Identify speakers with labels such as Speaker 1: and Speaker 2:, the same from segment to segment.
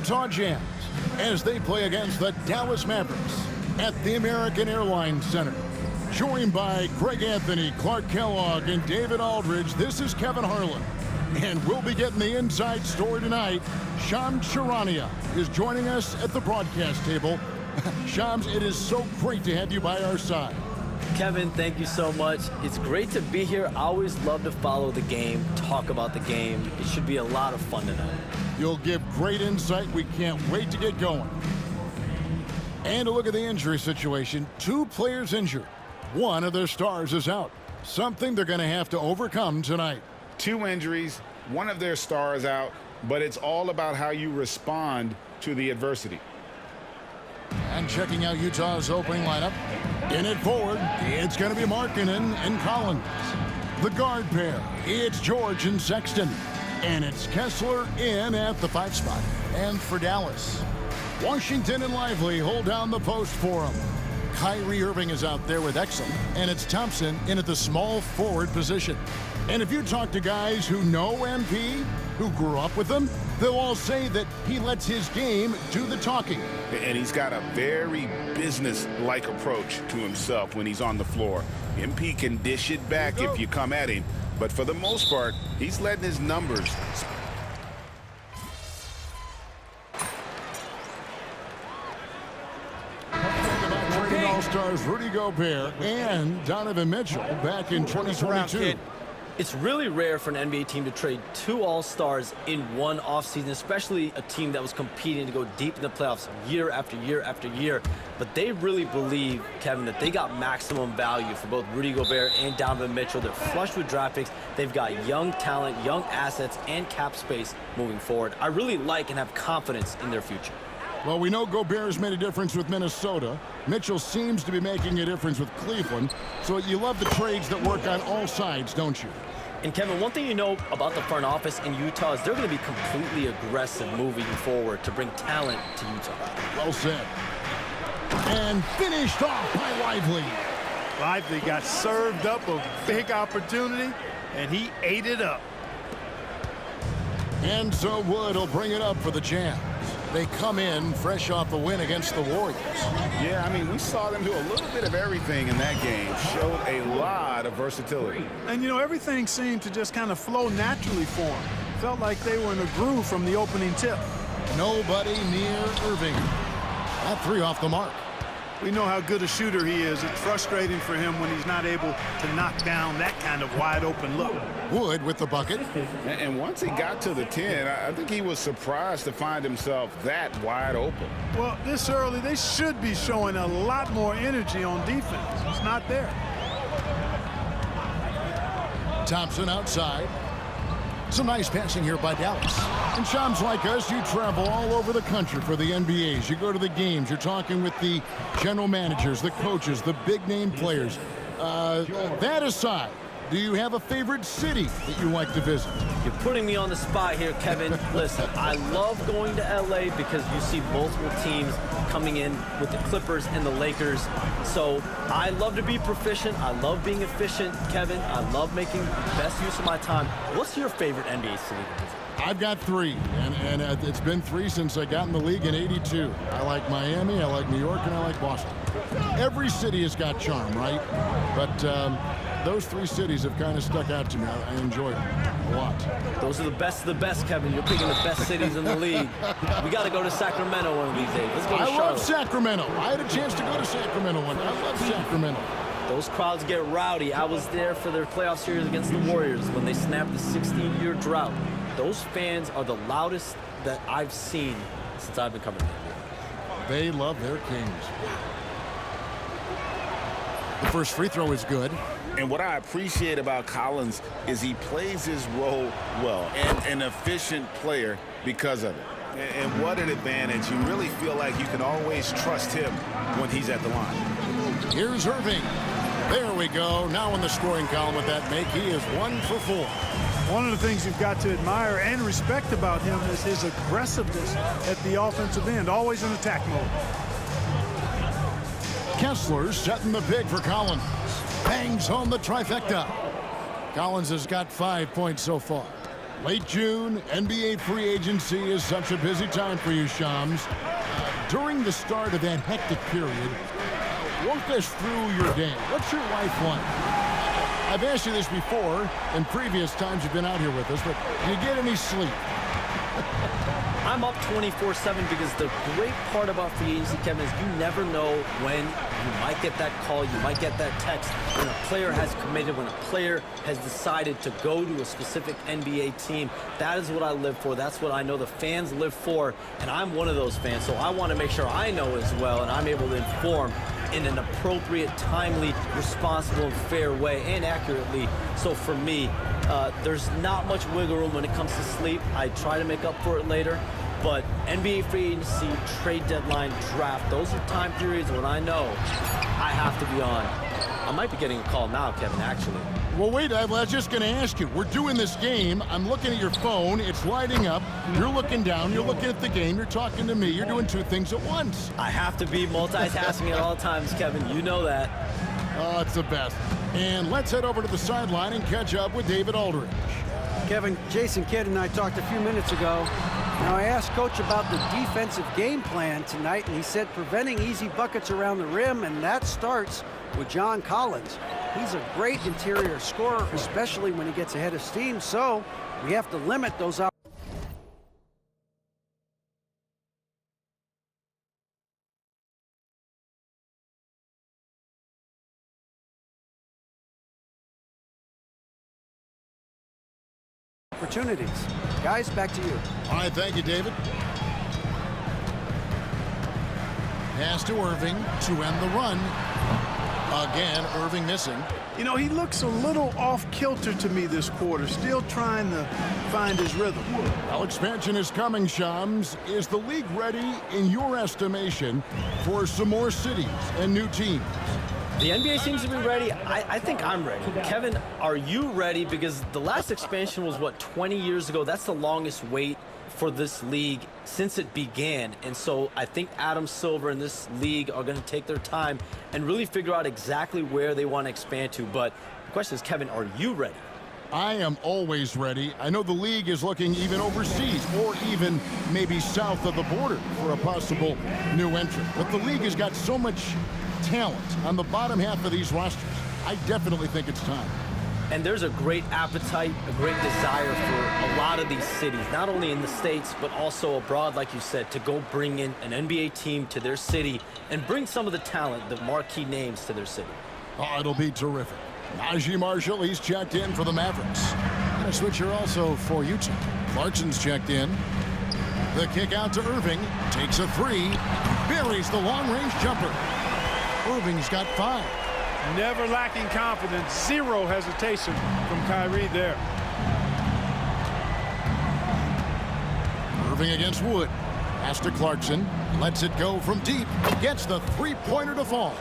Speaker 1: Utah Jazz as they play against the Dallas Mavericks at the American Airlines Center. Joined by Greg Anthony, Clark Kellogg, and David Aldridge, this is Kevin Harlan. And we'll be getting the inside story tonight. Shams Charania is joining us at the broadcast table. Shams, it is so great to have you by our side.
Speaker 2: Kevin, thank you so much. It's great to be here. I always love to follow the game, talk about the game. It should be a lot of fun tonight.
Speaker 1: You'll give great insight. We can't wait to get going. And a look at the injury situation. 2 players injured. One of their stars is out. Something they're going to have to overcome tonight.
Speaker 3: 2 injuries, one of their stars out, but it's all about how you respond to the adversity.
Speaker 1: And checking out Utah's opening lineup. In it forward, it's going to be Markkanen and Collins. The guard pair, it's George and Sexton. And it's Kessler in at the 5 spot. And for Dallas, Washington and Lively hold down the post for him. Kyrie Irving is out there with Exum, and it's Thompson in at the small forward position. And if you talk to guys who know MP, who grew up with him, they'll all say that he lets his game do the talking.
Speaker 3: And he's got a very business-like approach to himself when he's on the floor. MP can dish it back if you come at him, but for the most part, he's letting his numbers.
Speaker 1: All-Stars Rudy Gobert and Donovan Mitchell back in 2022.
Speaker 2: It's really rare for an NBA team to trade 2 All-Stars in one offseason, especially a team that was competing to go deep in the playoffs year after year after year. But they really believe, Kevin, that they got maximum value for both Rudy Gobert and Donovan Mitchell. They're flush with draft picks. They've got young talent, young assets, and cap space moving forward. I really like and have confidence in their future.
Speaker 1: Well, we know Gobert's made a difference with Minnesota. Mitchell seems to be making a difference with Cleveland. So you love the trades that work on all sides, don't you?
Speaker 2: And Kevin, one thing you know about the front office in Utah is they're going to be completely aggressive moving forward to bring talent to Utah.
Speaker 1: Well said. And finished off by Lively.
Speaker 4: Lively got served up a big opportunity, and he ate it up.
Speaker 1: And so Wood will bring it up for the Jazz. They come in fresh off the win against the Warriors.
Speaker 3: Yeah, I mean, we saw them do a little bit of everything in that game. Showed a lot of versatility.
Speaker 4: And, you know, everything seemed to just kind of flow naturally for them. Felt like they were in a groove from the opening tip.
Speaker 1: Nobody near Irving. That 3 off the mark.
Speaker 4: We know how good a shooter he is. It's frustrating for him when he's not able to knock down that kind of wide-open look.
Speaker 1: Wood with the bucket.
Speaker 3: And once he got to the 10, I think he was surprised to find himself that wide open.
Speaker 4: Well, this early, they should be showing a lot more energy on defense. It's not there.
Speaker 1: Thompson outside. Some nice passing here by Dallas. And Shams, like us, you travel all over the country for the NBAs. You go to the games. You're talking with the general managers, the coaches, the big-name players. That aside, do you have a favorite city that you like to visit?
Speaker 2: You're putting me on the spot here, Kevin. Listen, I love going to L.A. because you see multiple teams coming in with the Clippers and the Lakers. So I love to be proficient. I love being efficient, Kevin. I love making the best use of my time. What's your favorite NBA city to visit?
Speaker 1: I've got 3, and it's been 3 since I got in the league in '82. I like Miami, I like New York, and I like Boston. Every city has got charm, right? But those 3 cities have kind of stuck out to me. I enjoy them a lot.
Speaker 2: Those are the best of the best, Kevin. You're picking the best cities in the league. We got to go to Sacramento one of these days. Let's go to Charlotte.
Speaker 1: I love Sacramento. I had a chance to go to Sacramento one. I love Sacramento.
Speaker 2: Those crowds get rowdy. I was there for their playoff series against the Warriors when they snapped the 16-year drought. Those fans are the loudest that I've seen since I've been coming to the NBA.
Speaker 1: They love their Kings. The first free throw is good.
Speaker 3: And what I appreciate about Collins is he plays his role well, and an efficient player because of it. And what an advantage. You really feel like you can always trust him when he's at the line.
Speaker 1: Here's Irving. There we go. Now in the scoring column with that make, he is 1 for 4.
Speaker 4: One of the things you've got to admire and respect about him is his aggressiveness at the offensive end, always in attack mode.
Speaker 1: Kessler setting the big for Collins. Bangs home the trifecta. Collins has got 5 points so far. Late June, NBA free agency is such a busy time for you, Shams. During the start of that hectic period, walk us through your day. What's your life like? I've asked you this before in previous times you've been out here with us, but do you get any sleep?
Speaker 2: I'm up 24/7 because the great part about free agency, Kevin, is you never know when you might get that call, you might get that text. When a player has committed, when a player has decided to go to a specific NBA team, that is what I live for. That's what I know the fans live for, and I'm one of those fans, so I want to make sure I know as well, and I'm able to inform in an appropriate, timely, responsible, and fair way, and accurately. So for me, there's not much wiggle room when it comes to sleep. I try to make up for it later, but NBA free agency, trade deadline, draft, those are time periods when I know I have to be on. I might be getting a call now, Kevin, actually.
Speaker 1: Well, wait, I was just going to ask you. We're doing this game. I'm looking at your phone. It's lighting up. You're looking down. You're looking at the game. You're talking to me. You're doing two things at once.
Speaker 2: I have to be multitasking at all times, Kevin. You know that.
Speaker 1: Oh, it's the best. And let's head over to the sideline and catch up with David Aldridge.
Speaker 5: Kevin, Jason Kidd and I talked a few minutes ago. Now, I asked Coach about the defensive game plan tonight, and he said preventing easy buckets around the rim, and that starts with John Collins. He's a great interior scorer, especially when he gets ahead of steam, so we have to limit those opportunities. Guys, back to you.
Speaker 1: All right, thank you, David. Pass to Irving to end the run. Again, Irving missing.
Speaker 4: You know, he looks a little off-kilter to me this quarter, still trying to find his rhythm.
Speaker 1: Well, expansion is coming, Shams. Is the league ready, in your estimation, for some more cities and new teams?
Speaker 2: The NBA seems to be ready. I think I'm ready. Kevin, are you ready? Because the last expansion was, what, 20 years ago? That's the longest wait for this league since it began. And so I think Adam Silver and this league are going to take their time and really figure out exactly where they want to expand to. But the question is, Kevin, are you ready?
Speaker 1: I am always ready. I know the league is looking even overseas or even maybe south of the border for a possible new entrant. But the league has got so much talent on the bottom half of these rosters. I definitely think it's time.
Speaker 2: And there's a great appetite, a great desire for a lot of these cities, not only in the States, but also abroad, like you said, to go bring in an NBA team to their city and bring some of the talent, the marquee names to their city.
Speaker 1: Oh, it'll be terrific. Najee Marshall, he's checked in for the Mavericks. And a switcher also for Utah. Clarkson's checked in. The kick out to Irving. Takes a three. Buries the long-range jumper. Irving's got 5.
Speaker 4: Never lacking confidence. Zero hesitation from Kyrie there.
Speaker 1: Irving against Wood. Pass to Clarkson. Lets it go from deep. Gets the three-pointer to fall.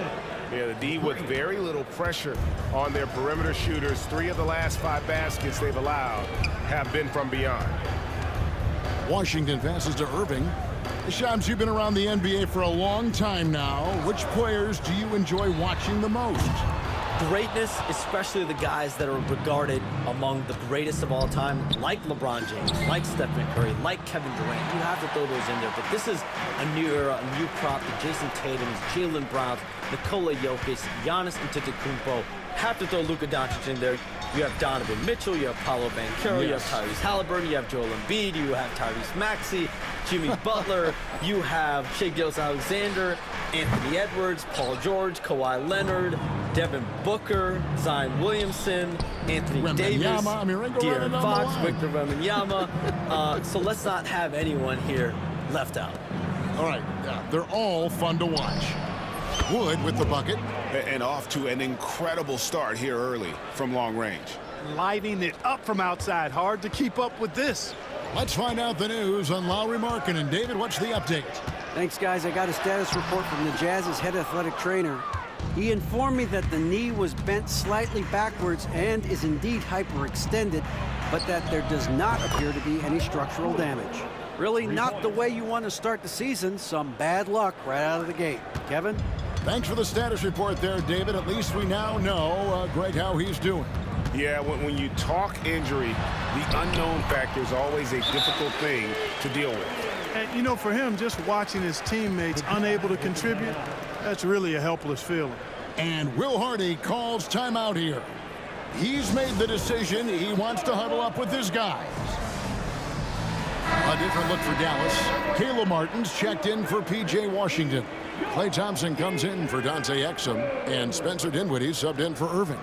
Speaker 6: Yeah, the D with very little pressure on their perimeter shooters. 3 of the last 5 baskets they've allowed have been from beyond.
Speaker 1: Washington passes to Irving. Shams, you've been around the NBA for a long time now. Which players do you enjoy watching the most?
Speaker 2: Greatness, especially the guys that are regarded among the greatest of all time, like LeBron James, like Stephen Curry, like Kevin Durant. You have to throw those in there. But this is a new era, a new crop. The Jason Tatums, Jalen Browns, Nikola Jokic, Giannis Antetokounmpo. Have to throw Luka Doncic in there. You have Donovan Mitchell, you have Paolo Banchero, you have Tyrese Halliburton, you have Joel Embiid, you have Tyrese Maxey, Jimmy Butler, you have Shai Gilgeous-Alexander, Anthony Edwards, Paul George, Kawhi Leonard, Devin Booker, Zion Williamson, Anthony Davis, De'Aaron Fox, Victor Wembanyama. So let's not have anyone here left out.
Speaker 1: All right, they're all fun to watch. Wood with the bucket.
Speaker 3: And off to an incredible start here early from long range.
Speaker 4: Lighting it up from outside. Hard to keep up with this.
Speaker 1: Let's find out the news on Lauri Markkanen. David, what's the update?
Speaker 5: Thanks, guys. I got a status report from the Jazz's head athletic trainer. He informed me that the knee was bent slightly backwards and is indeed hyperextended, but that there does not appear to be any structural damage. Really not the way you want to start the season. Some bad luck right out of the gate. Kevin?
Speaker 1: Thanks for the status report there, David. At least we now know, Greg, how he's doing.
Speaker 6: Yeah, when you talk injury, the unknown factor is always a difficult thing to deal with.
Speaker 4: And, you know, for him, just watching his teammates unable to contribute, that's really a helpless feeling.
Speaker 1: And Will Hardy calls timeout here. He's made the decision. He wants to huddle up with his guys. A different look for Dallas. Caleb Martin's checked in for P.J. Washington. Klay Thompson comes in for Dante Exum. And Spencer Dinwiddie subbed in for Irving.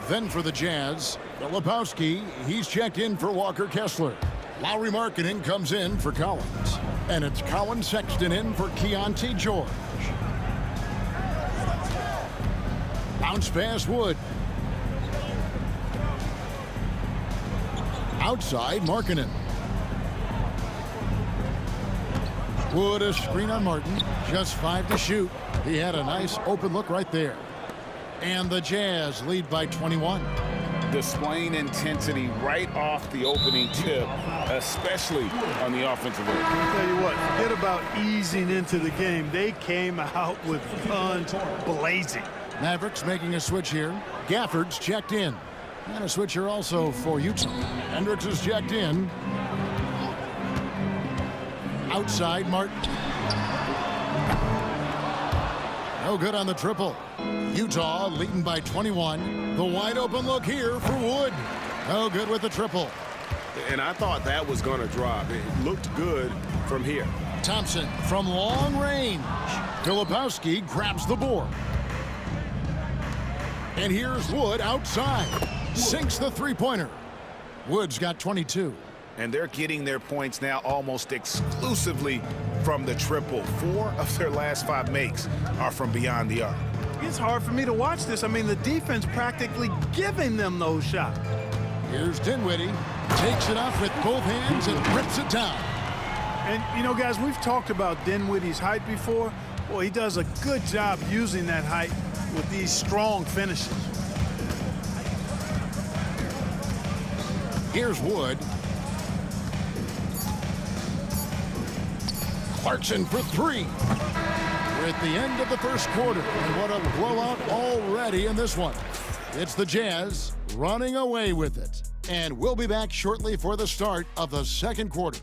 Speaker 1: Then for the Jazz, Filipowski, he's checked in for Walker Kessler. Lauri Markkanen comes in for Collins. And it's Colin Sexton in for Keontae George. Bounce pass Wood. Outside Markkanen. Wood a screen on Martin. Just 5 to shoot. He had a nice open look right there. And the Jazz lead by 21.
Speaker 3: Displaying intensity right off the opening tip, especially on the offensive end.
Speaker 4: I'll tell you what, forget about easing into the game. They came out with guns blazing.
Speaker 1: Mavericks making a switch here. Gafford's checked in. And a switch here also for Utah. Hendricks is checked in. Outside Martin. No good on the triple. Utah leading by 21. The wide open look here for Wood. No good with the triple.
Speaker 6: And I thought that was going to drop. It looked good from here.
Speaker 1: Thompson from long range. Filipowski grabs the board. And here's Wood outside. Sinks the three-pointer. Wood's got 22.
Speaker 3: And they're getting their points now almost exclusively from the triple. 4 of their last 5 makes are from beyond the arc.
Speaker 4: It's hard for me to watch this. I mean, the defense practically giving them those shots.
Speaker 1: Here's Dinwiddie. Takes it off with both hands and rips it down.
Speaker 4: And, you know, guys, we've talked about Dinwiddie's height before. Well, he does a good job using that height with these strong finishes.
Speaker 1: Here's Wood. Clarkson for 3. We're at the end of the first quarter, and what a blowout already in this one. It's the Jazz running away with it. And we'll be back shortly for the start of the second quarter.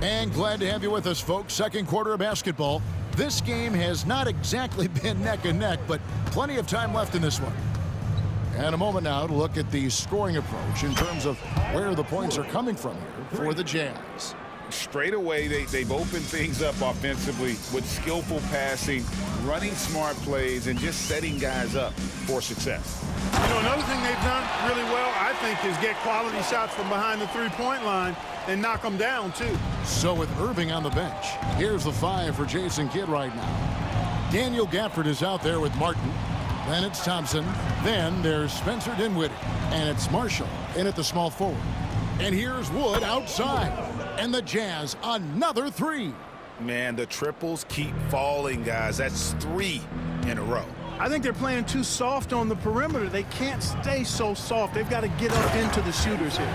Speaker 1: And glad to have you with us, folks. Second quarter of basketball. This game has not exactly been neck and neck, but plenty of time left in this one. And a moment now to look at the scoring approach in terms of where the points are coming from here for the Jazz.
Speaker 3: Straight away, they've opened things up offensively with skillful passing, running smart plays, and just setting guys up for success.
Speaker 4: You know, another thing they've done really well, I think, is get quality shots from behind the three-point line and knock them down, too.
Speaker 1: So with Irving on the bench, here's the 5 for Jason Kidd right now. Daniel Gafford is out there with Martin. Then it's Thompson. Then there's Spencer Dinwiddie. And it's Marshall in at the small forward. And here's Wood outside. And the Jazz, another 3.
Speaker 3: Man, the triples keep falling, guys. That's 3 in a row.
Speaker 4: I think they're playing too soft on the perimeter. They can't stay so soft. They've got to get up into the shooters here.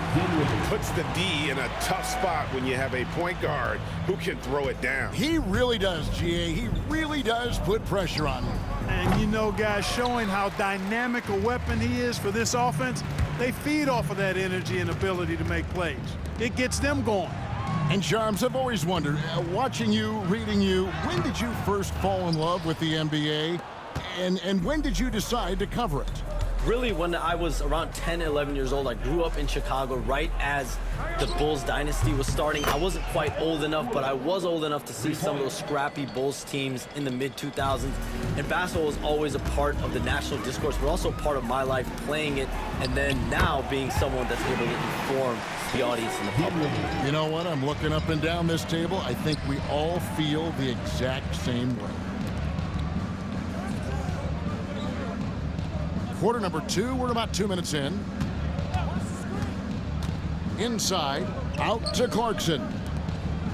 Speaker 6: Puts the D in a tough spot when you have a point guard who can throw it down.
Speaker 1: He really does, GA. He really does put pressure on him.
Speaker 4: And, you know, guys, showing how dynamic a weapon he is for this offense, they feed off of that energy and ability to make plays. It gets them going.
Speaker 1: And, Charms, I've always wondered, watching you, reading you, when did you first fall in love with the NBA? And when did you decide to cover it?
Speaker 2: Really, when I was around 10, 11 years old, I grew up in Chicago right as the Bulls dynasty was starting. I wasn't quite old enough, but I was old enough to see some of those scrappy Bulls teams in the mid-2000s. And basketball was always a part of the national discourse, but also part of my life playing it, and then now being someone that's able to inform the audience and the public.
Speaker 1: You know what? I'm looking up and down this table. I think we all feel the exact same way. Quarter number 2, we're about 2 minutes in. Inside, out to Clarkson.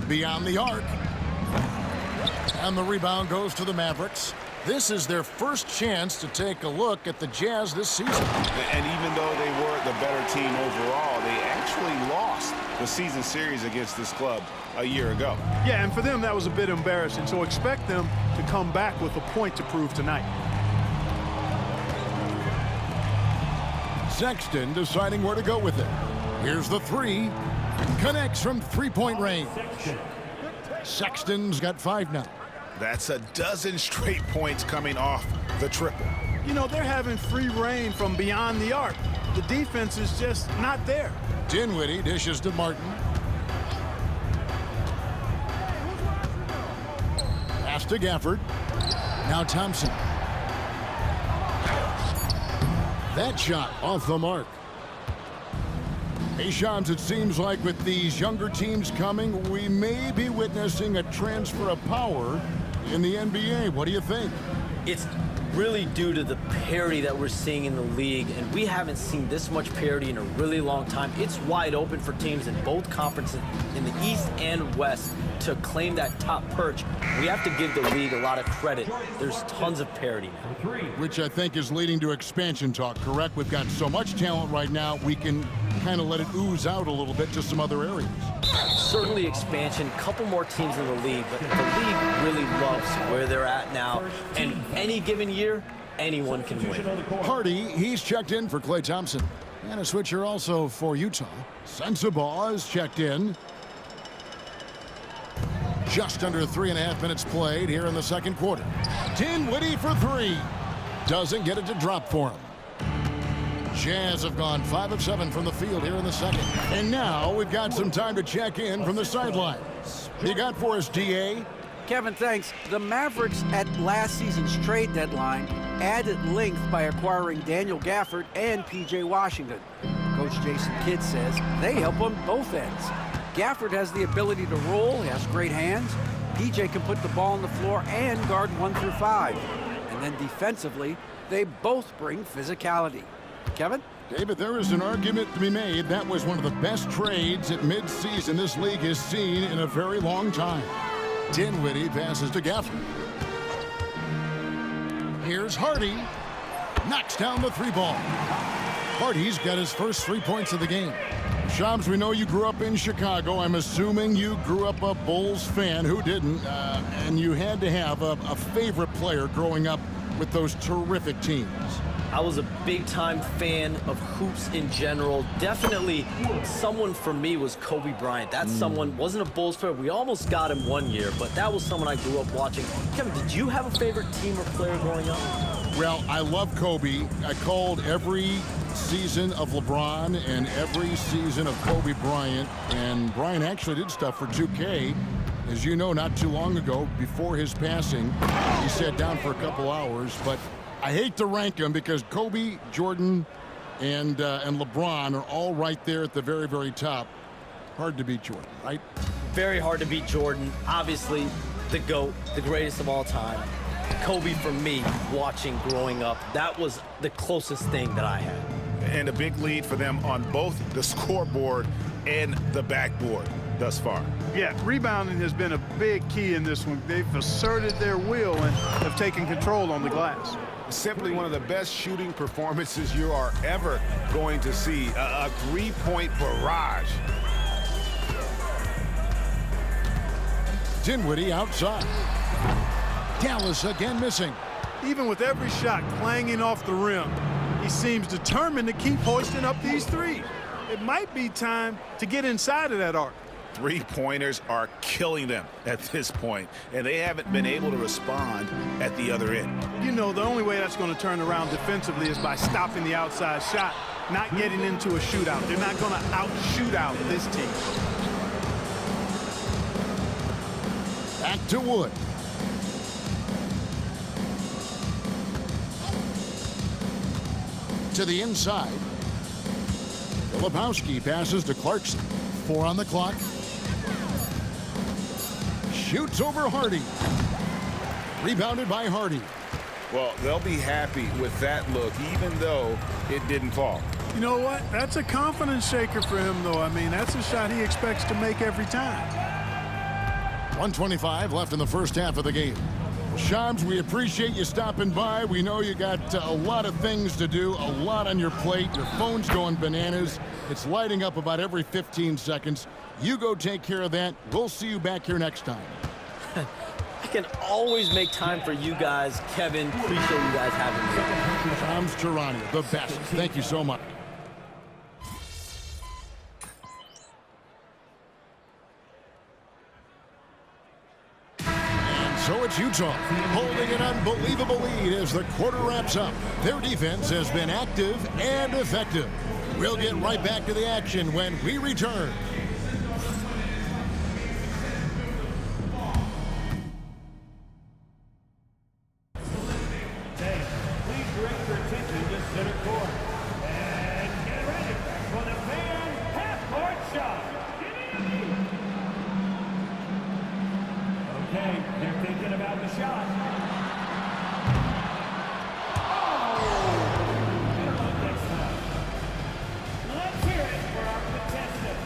Speaker 1: Beyond the arc. And the rebound goes to the Mavericks. This is their first chance to take a look at the Jazz this season.
Speaker 3: And even though they were the better team overall, they actually lost the season series against this club a year ago.
Speaker 4: Yeah, and for them, that was a bit embarrassing. So expect them to come back with a point to prove tonight.
Speaker 1: Sexton deciding where to go with it. Here's the three. Connects from three-point range. Sexton's got 5 now.
Speaker 3: That's a dozen straight points coming off the triple.
Speaker 4: You know, they're having free reign from beyond the arc. The defense is just not there.
Speaker 1: Dinwiddie dishes to Martin. Pass to Gafford. Now Thompson. That shot off the mark. Hey, Shams, it seems like with these younger teams coming, we may be witnessing a transfer of power in the NBA. What do you think?
Speaker 2: It's really due to the parity that we're seeing in the league, and we haven't seen this much parity in a really long time. It's wide open for teams in both conferences, in the East and West, to claim that top perch. We have to give the league a lot of credit. There's tons of parity now.
Speaker 1: Which I think is leading to expansion talk, correct? We've got so much talent right now, we can kind of let it ooze out a little bit to some other areas.
Speaker 2: Certainly expansion, couple more teams in the league, but the league really loves where they're at now. And any given year, anyone can win.
Speaker 1: Hardy, he's checked in for Klay Thompson. And a switcher also for Utah. Sensabaugh is checked in. Just under 3.5 minutes played here in the second quarter. Dinwiddie for 3. Doesn't get it to drop for him. Jazz have gone 5 of 7 from the field here in the second. And now we've got some time to check in from the sidelines. You got for us, DA?
Speaker 5: Kevin, thanks. The Mavericks at last season's trade deadline added length by acquiring Daniel Gafford and P.J. Washington. Coach Jason Kidd says they help on both ends. Gafford has the ability to roll, he has great hands. P.J. can put the ball on the floor and guard 1 through 5. And then defensively, they both bring physicality. Kevin?
Speaker 1: David, there is an argument to be made. That was one of the best trades at midseason this league has seen in a very long time. Dinwiddie passes to Gafford. Here's Hardy. Knocks down the 3 ball. Hardy's got his first 3 points of the game. Shams, we know you grew up in Chicago. I'm assuming you grew up a Bulls fan. Who didn't? And you had to have a favorite player growing up with those terrific teams.
Speaker 2: I was a big-time fan of hoops in general. Definitely someone for me was Kobe Bryant. That's someone, wasn't a Bulls fan. We almost got him one year, but that was someone I grew up watching. Kevin, did you have a favorite team or player growing up?
Speaker 1: Well, I love Kobe. I called every season of LeBron and every season of Kobe Bryant. And Bryant actually did stuff for 2K. As you know, not too long ago, before his passing, he sat down for a couple hours. But I hate to rank them because Kobe, Jordan, and LeBron are all right there at the very, very top. Hard to beat Jordan, right?
Speaker 2: Very hard to beat Jordan. Obviously, the GOAT, the greatest of all time. Kobe, for me, watching growing up, that was the closest thing that I had.
Speaker 3: And a big lead for them on both the scoreboard and the backboard thus far.
Speaker 4: Yeah, rebounding has been a big key in this one. They've asserted their will and have taken control on the glass.
Speaker 3: Simply one of the best shooting performances you are ever going to see. A 3-point barrage.
Speaker 1: Dinwiddie outside. Dallas again missing.
Speaker 4: Even with every shot clanging off the rim, he seems determined to keep hoisting up these threes. It might be time to get inside of that arc.
Speaker 3: 3-pointers are killing them at this point, and they haven't been able to respond at the other end.
Speaker 4: You know, the only way that's going to turn around defensively is by stopping the outside shot, not getting into a shootout. They're not going to out-shoot out this team.
Speaker 1: Back to Wood. To the inside. Filipowski passes to Clarkson. 4 on the clock. Shoots over Hardy. Rebounded by Hardy.
Speaker 3: Well, they'll be happy with that look, even though it didn't fall.
Speaker 4: You know what? That's a confidence shaker for him, though. I mean, that's a shot he expects to make every time.
Speaker 1: 1:25 left in the first half of the game. Shams, we appreciate you stopping by. We know you got a lot of things to do, a lot on your plate. Your phone's going bananas. It's lighting up about every 15 seconds. You go take care of that. We'll see you back here next time.
Speaker 2: I can always make time for you guys. Kevin, appreciate you guys having me.
Speaker 1: Shams Charania, the best. Thank you so much. So it's Utah holding an unbelievable lead as the quarter wraps up. Their defense has been active and effective. We'll get right back to the action when we return.
Speaker 7: Please direct your attention to center court. And get ready for the fan half-court shot. Okay, they're thinking about the shot. Good luck next time. Let's hear it for our contestant.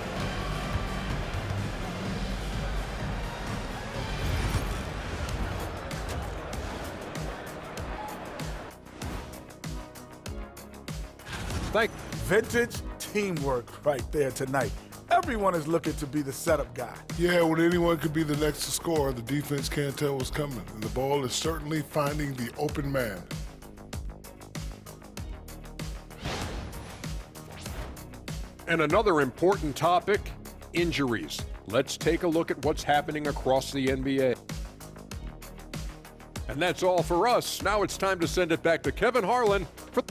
Speaker 8: Vintage teamwork right there tonight. Everyone is looking to be the setup guy.
Speaker 9: Yeah, when anyone could be the next to score, the defense can't tell what's coming. And the ball is certainly finding the open man.
Speaker 10: And another important topic, injuries. Let's take a look at what's happening across the NBA. And that's all for us. Now it's time to send it back to Kevin Harlan for...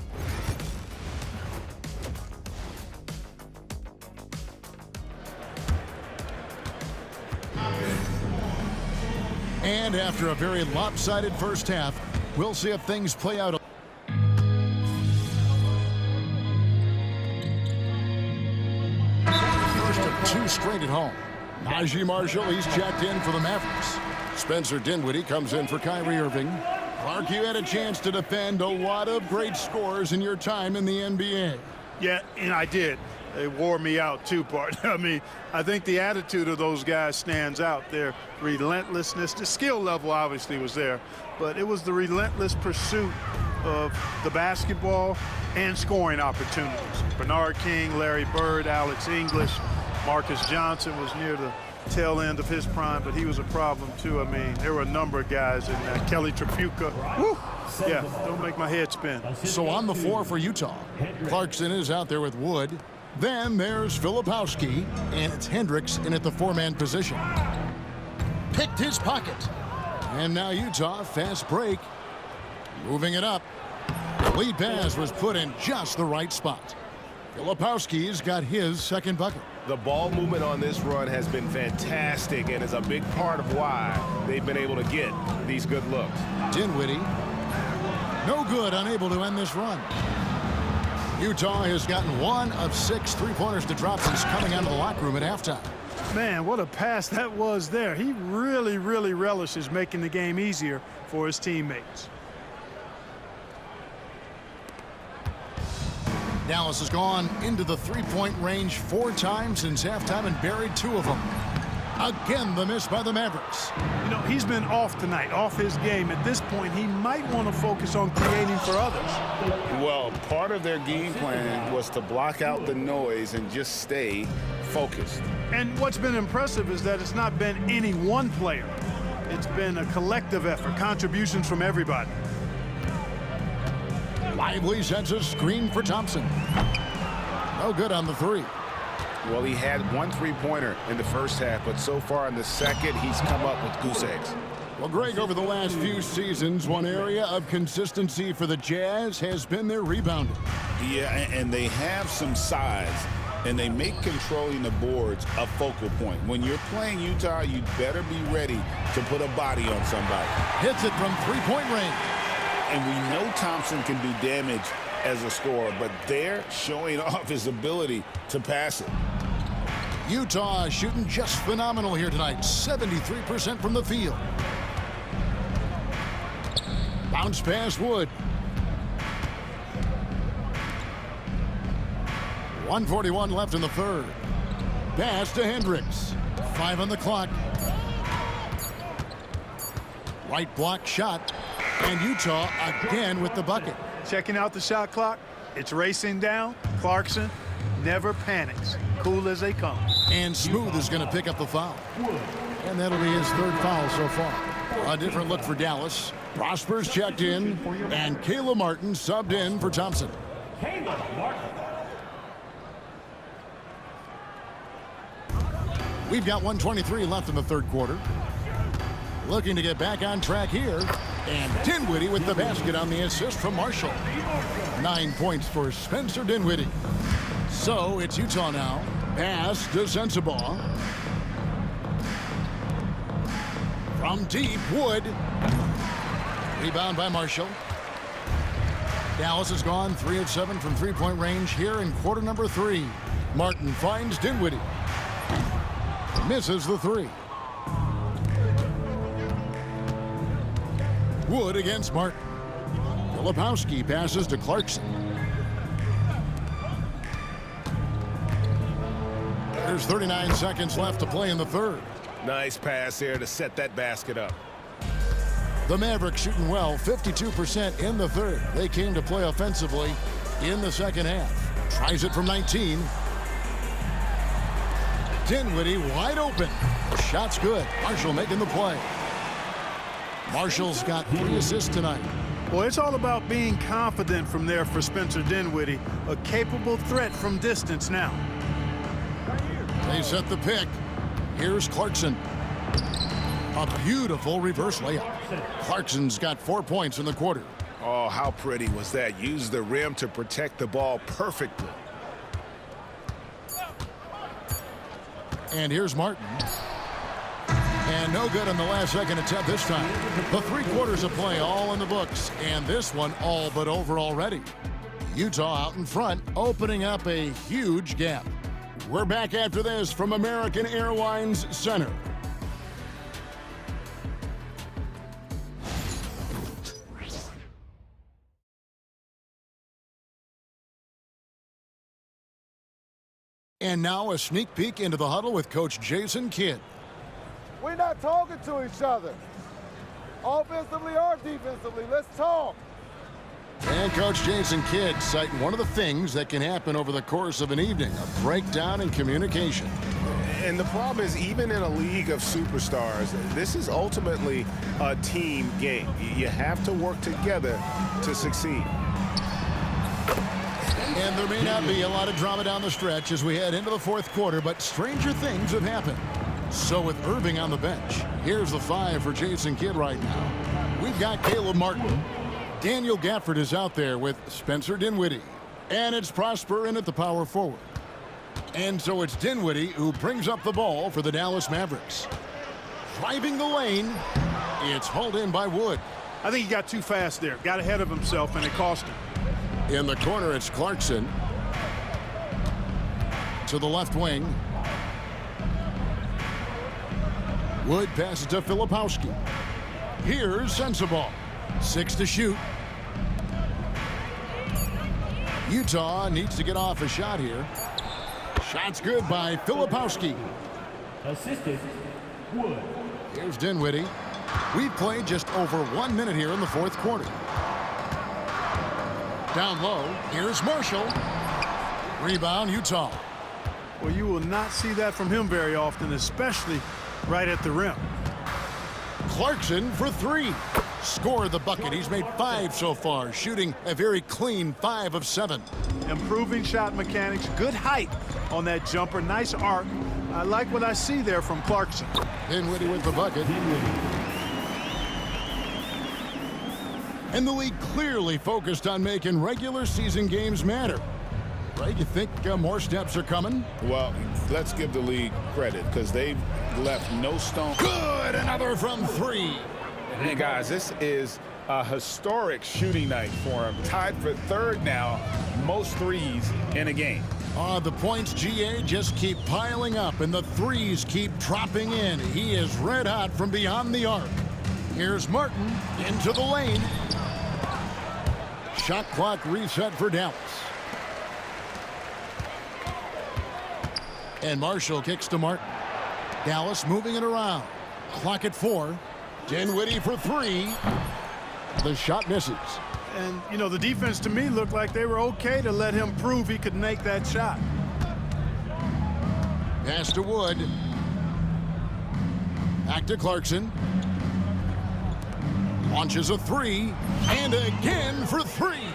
Speaker 1: And after a very lopsided first half, we'll see if things play out. First of two straight at home. Najee Marshall, he's checked in for the Mavericks. Spencer Dinwiddie comes in for Kyrie Irving. Clark, you had a chance to defend a lot of great scores in your time in the NBA.
Speaker 4: Yeah, and I did. They wore me out too, partner. I mean, I think the attitude of those guys stands out. Their relentlessness, the skill level obviously was there, but it was the relentless pursuit of the basketball and scoring opportunities. Bernard King, Larry Bird, Alex English, Marcus Johnson was near the tail end of his prime, but he was a problem too. I mean, there were a number of guys in that. Kelly Tripucka. Woo! Yeah, don't make my head spin.
Speaker 1: So on the floor for Utah, Clarkson is out there with Wood. Then there's Filipowski, and it's Hendricks in at the four-man position. Picked his pocket. And now Utah, fast break. Moving it up. The lead pass was put in just the right spot. Filipowski's got his second bucket.
Speaker 6: The ball movement on this run has been fantastic and is a big part of why they've been able to get these good looks.
Speaker 1: Dinwiddie, no good, unable to end this run. Utah has gotten 1 of 6 three-pointers to drop since coming out of the locker room at halftime.
Speaker 4: Man, what a pass that was there. He really, really relishes making the game easier for his teammates.
Speaker 1: Dallas has gone into the three-point range 4 times since halftime and buried 2 of them. Again, the miss by the Mavericks.
Speaker 4: You know, he's been off tonight, off his game. At this point, he might want to focus on creating for others.
Speaker 3: Well, part of their game plan was to block out the noise and just stay focused.
Speaker 4: And what's been impressive is that it's not been any one player. It's been a collective effort, contributions from everybody.
Speaker 1: Lively sets a screen for Thompson. No good on the 3.
Speaker 3: Well, he had 1 three-pointer in the first half, but so far in the second, he's come up with goose eggs.
Speaker 1: Well, Greg, over the last few seasons, one area of consistency for the Jazz has been their rebounding.
Speaker 3: Yeah, and they have some size, and they make controlling the boards a focal point. When you're playing Utah, you'd better be ready to put a body on somebody.
Speaker 1: Hits it from three-point range.
Speaker 3: And we know Thompson can do damage as a scorer, but they're showing off his ability to pass it.
Speaker 1: Utah shooting just phenomenal here tonight. 73% from the field. Bounce pass Wood. 1:41 left in the third. Pass to Hendricks. 5 on the clock. Right block shot. And Utah again with the bucket.
Speaker 4: Checking out the shot clock. It's racing down. Clarkson never panics. Cool as they come.
Speaker 1: And Smooth is going to pick up the foul. And that'll be his third foul so far. A different look for Dallas. Prosper's checked in. And Kayla Martin subbed in for Thompson. We've got 1:23 left in the third quarter. Looking to get back on track here. And Dinwiddie with the basket on the assist from Marshall. 9 points for Spencer Dinwiddie. So it's Utah now. Pass to Sensabaugh. From deep, Wood. Rebound by Marshall. Dallas has gone 3 of 7 from three-point range here in quarter number 3. Martin finds Dinwiddie. Misses the three. Wood against Martin. Filipowski passes to Clarkson. There's 39 seconds left to play in the third.
Speaker 6: Nice pass there to set that basket up.
Speaker 1: The Mavericks shooting well, 52% in the third. They came to play offensively in the second half. Tries it from 19. Dinwiddie wide open. The shot's good. Marshall making the play. Marshall's got 3 assists tonight.
Speaker 4: Well, it's all about being confident from there for Spencer Dinwiddie. A capable threat from distance now.
Speaker 1: They set the pick. Here's Clarkson. A beautiful reverse layup. Clarkson's got 4 points in the quarter.
Speaker 6: Oh, how pretty was that? Used the rim to protect the ball perfectly.
Speaker 1: And here's Martin. And no good on the last second attempt this time. The 3 quarters of play all in the books. And this one all but over already. Utah out in front, opening up a huge gap. We're back after this from American Airlines Center. And now a sneak peek into the huddle with Coach Jason Kidd.
Speaker 11: We're not talking to each other, offensively or defensively. Let's talk.
Speaker 1: And Coach Jason Kidd citing one of the things that can happen over the course of an evening, a breakdown in communication.
Speaker 6: And the problem is, even in a league of superstars, this is ultimately a team game. You have to work together to succeed.
Speaker 1: And there may not be a lot of drama down the stretch as we head into the fourth quarter, but stranger things have happened. So with Irving on the bench, here's the 5 for Jason Kidd right now. We've got Caleb Martin. Daniel Gafford is out there with Spencer Dinwiddie. And it's Prosper in at the power forward. And so it's Dinwiddie who brings up the ball for the Dallas Mavericks. Driving the lane, it's hauled in by Wood.
Speaker 4: I think he got too fast there. Got ahead of himself, and it cost him.
Speaker 1: In the corner, it's Clarkson. To the left wing. Wood passes to Filipowski. Here's Sensabaugh. 6 to shoot. Utah needs to get off a shot here. Shot's good by Filipowski.
Speaker 7: Assisted, Wood.
Speaker 1: Here's Dinwiddie. We've played just over 1 minute here in the fourth quarter. Down low, here's Marshall. Rebound, Utah.
Speaker 4: Well, you will not see that from him very often, especially right at the rim.
Speaker 1: Clarkson for 3. Scored the bucket. He's made 5 so far, shooting a very clean 5 of 7.
Speaker 4: Improving shot mechanics, good height on that jumper, nice arc. I like what I see there from Clarkson.
Speaker 1: Dinwiddie with the bucket. And the league clearly focused on making regular season games matter. Right? You think more steps are coming?
Speaker 3: Well, let's give the league credit because they've left no stone.
Speaker 1: Good! Another from 3.
Speaker 3: Hey, guys, this is a historic shooting night for him. Tied for 3rd now, most threes in a game.
Speaker 1: The points, GA, just keep piling up, and the threes keep dropping in. He is red hot from beyond the arc. Here's Martin into the lane. Shot clock reset for Dallas. And Marshall kicks to Martin. Dallas moving it around. Clock at 4. Dinwiddie for three. The shot misses.
Speaker 4: And, you know, the defense to me looked like they were okay to let him prove he could make that shot.
Speaker 1: Pass to Wood. Back to Clarkson. Launches a three. And again for three.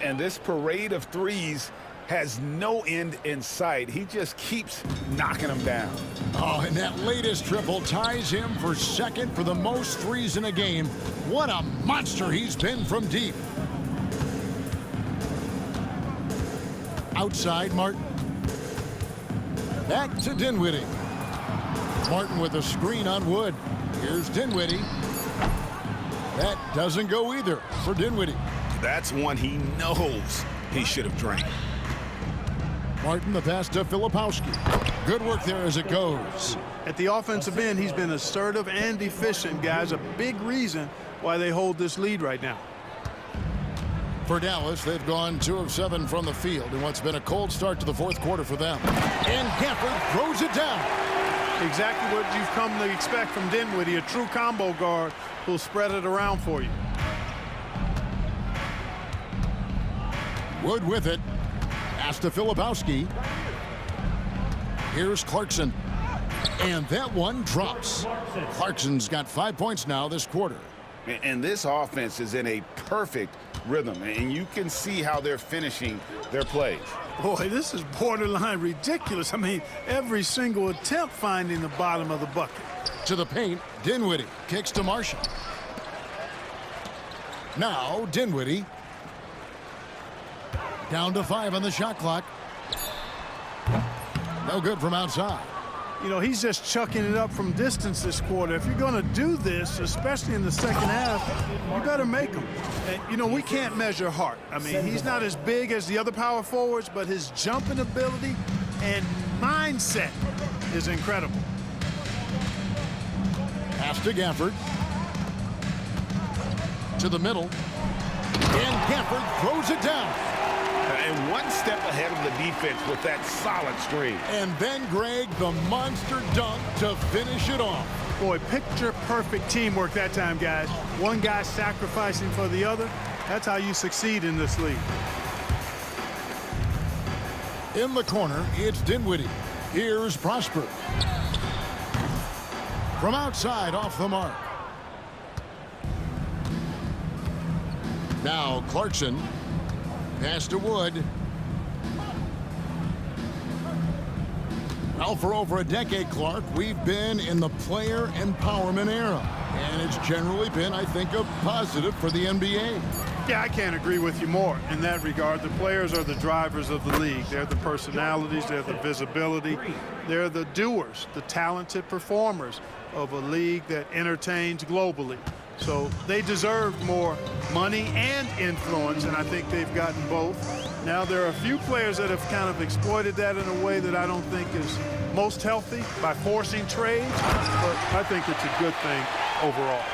Speaker 3: And this parade of threes has no end in sight. He just keeps knocking them down.
Speaker 1: Oh, and that latest triple ties him for second for the most threes in a game. What a monster he's been from deep. Outside, Martin. Back to Dinwiddie. Martin with a screen on Wood. Here's Dinwiddie. That doesn't go either for Dinwiddie.
Speaker 3: That's one he knows he should have drank.
Speaker 1: Martin, the pass to Filipowski. Good work there as it goes.
Speaker 4: At the offensive end, he's been assertive and efficient, guys. A big reason why they hold this lead right now.
Speaker 1: For Dallas, they've gone 2 of 7 from the field in what's been a cold start to the fourth quarter for them. And Gafford throws it down.
Speaker 4: Exactly what you've come to expect from Dinwiddie, a true combo guard who'll spread it around for you.
Speaker 1: Wood with it. Pass to Filipowski. Here's Clarkson. And that one drops. Clarkson's got 5 points now this quarter.
Speaker 3: And this offense is in a perfect rhythm, and you can see how they're finishing their plays.
Speaker 4: Boy, this is borderline ridiculous. I mean, every single attempt finding the bottom of the bucket.
Speaker 1: To the paint, Dinwiddie kicks to Marshall. Now, Dinwiddie. Down to 5 on the shot clock. No good from outside.
Speaker 4: You know, he's just chucking it up from distance this quarter. If you're going to do this, especially in the second half, you better make them. And, you know, we can't measure Hart. I mean, he's not as big as the other power forwards, but his jumping ability and mindset is incredible.
Speaker 1: Pass to Gafford. To the middle. And Gafford throws it down.
Speaker 3: And one step ahead of the defense with that solid screen.
Speaker 1: And then, Greg, the monster dunk to finish it off.
Speaker 4: Boy, picture-perfect teamwork that time, guys. One guy sacrificing for the other. That's how you succeed in this league.
Speaker 1: In the corner, it's Dinwiddie. Here's Prosper. From outside, off the mark. Now, Clarkson. Pass to Wood. Well, for over a decade, Clark, we've been in the player empowerment era. And it's generally been, I think, a positive for the NBA.
Speaker 4: Yeah, I can't agree with you more in that regard. The players are the drivers of the league. They're the personalities, they're the visibility, they're the doers, the talented performers of a league that entertains globally. So they deserve more money and influence, and I think they've gotten both. Now, there are a few players that have kind of exploited that in a way that I don't think is most healthy by forcing trades, but I think it's a good thing overall.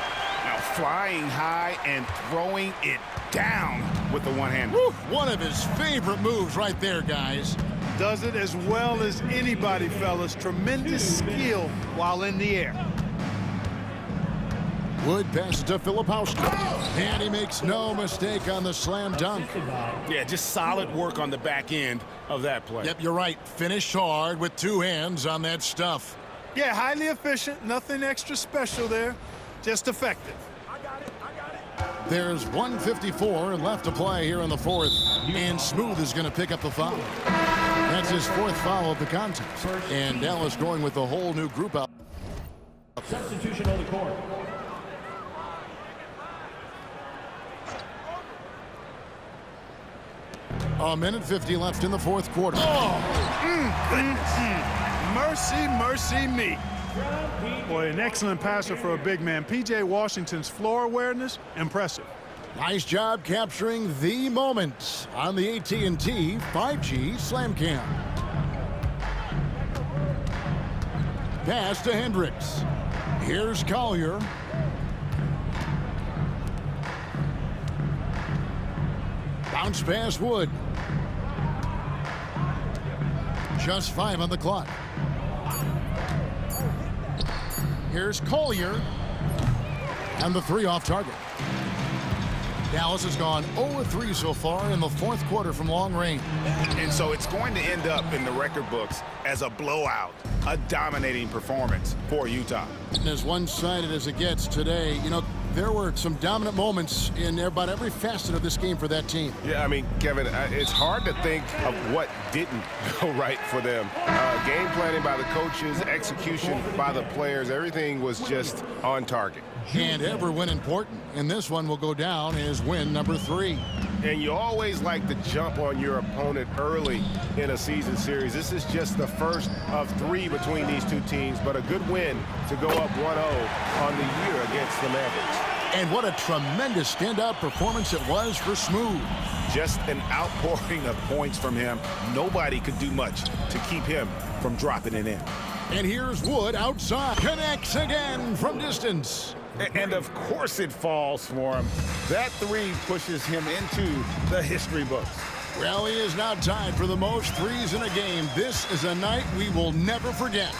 Speaker 3: Now, flying high and throwing it down with the one-hand.
Speaker 1: One of his favorite moves right there, guys.
Speaker 4: Does it as well as anybody, fellas. Tremendous skill while in the air.
Speaker 1: Wood passes to Filipowski. And he makes no mistake on the slam dunk.
Speaker 3: Yeah, just solid work on the back end of that play.
Speaker 1: Yep, you're right. Finished hard with 2 hands on that stuff.
Speaker 4: Yeah, highly efficient. Nothing extra special there. Just effective.
Speaker 1: There's 1:54 left to play here in the fourth. And Smooth is going to pick up the foul. That's his 4th foul of the contest. And Dallas going with a whole new group out.
Speaker 7: Substitution on the court.
Speaker 1: A minute 50 left in the fourth quarter.
Speaker 4: Mercy, mercy me. Boy, an excellent passer for a big man. P.J. Washington's floor awareness, impressive.
Speaker 1: Nice job capturing the moment on the AT&T 5G Slam Cam. Pass to Hendricks. Here's Collier. Bounce pass Wood. Just 5 on the clock. Here's Collier. And the 3 off target. Dallas has gone 0-3 so far in the 4th quarter from long range.
Speaker 3: And so it's going to end up in the record books as a blowout, a dominating performance for Utah.
Speaker 1: And as one-sided as it gets today, you know, there were some dominant moments in about every facet of this game for that team.
Speaker 6: Yeah, I mean, Kevin, it's hard to think of what didn't go right for them. Game planning by the coaches, execution by the players, everything was just on target.
Speaker 1: And every win important. And this one will go down as win number 3.
Speaker 6: And you always like to jump on your opponent early in a season series. This is just the first of 3 between these two teams, but a good win to go up 1-0 on the year against the Mavericks.
Speaker 1: And what a tremendous standout performance it was for Smooth.
Speaker 3: Just an outpouring of points from him. Nobody could do much to keep him from dropping it in.
Speaker 1: And here's Wood outside. Connects again from distance.
Speaker 3: And of course it falls for him. That 3 pushes him into the history books.
Speaker 1: Well, he is now tied for the most threes in a game. This is a night we will never forget.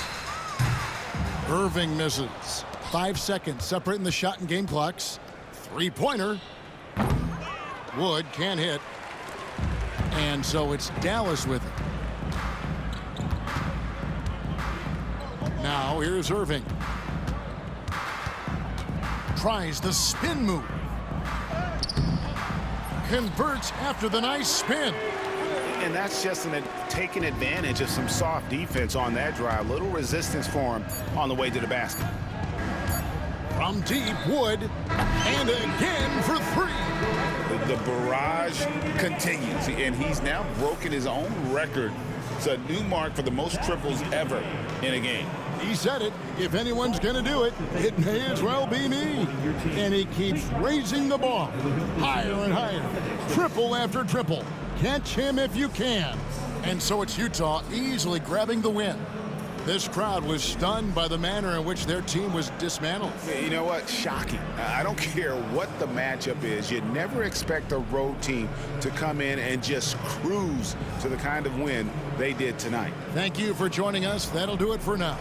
Speaker 1: Irving misses. 5 seconds separating the shot and game clocks. 3-pointer. Wood can't hit. And so it's Dallas with it. Now here's Irving. Tries the spin move. Converts after the nice spin.
Speaker 3: And that's just taking advantage of some soft defense on that drive. Little resistance for him on the way to the basket.
Speaker 1: From deep, Wood. And again for 3.
Speaker 3: The barrage continues. And he's now broken his own record. It's a new mark for the most triples ever in a game.
Speaker 1: He said it. If anyone's going to do it, it may as well be me. And he keeps raising the ball higher and higher. Triple after triple. Catch him if you can. And so it's Utah easily grabbing the win. This crowd was stunned by the manner in which their team was dismantled.
Speaker 3: You know what? Shocking. I don't care what the matchup is. You never expect a road team to come in and just cruise to the kind of win they did tonight.
Speaker 1: Thank you for joining us. That'll do it for now.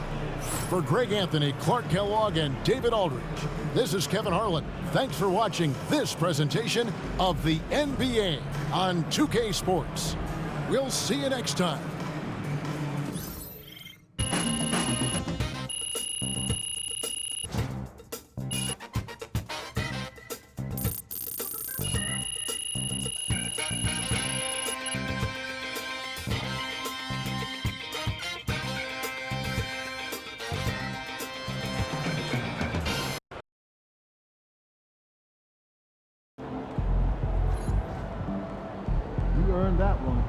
Speaker 1: For Greg Anthony, Clark Kellogg, and David Aldridge, this is Kevin Harlan. Thanks for watching this presentation of the NBA on 2K Sports. We'll see you next time.
Speaker 11: You earned that one.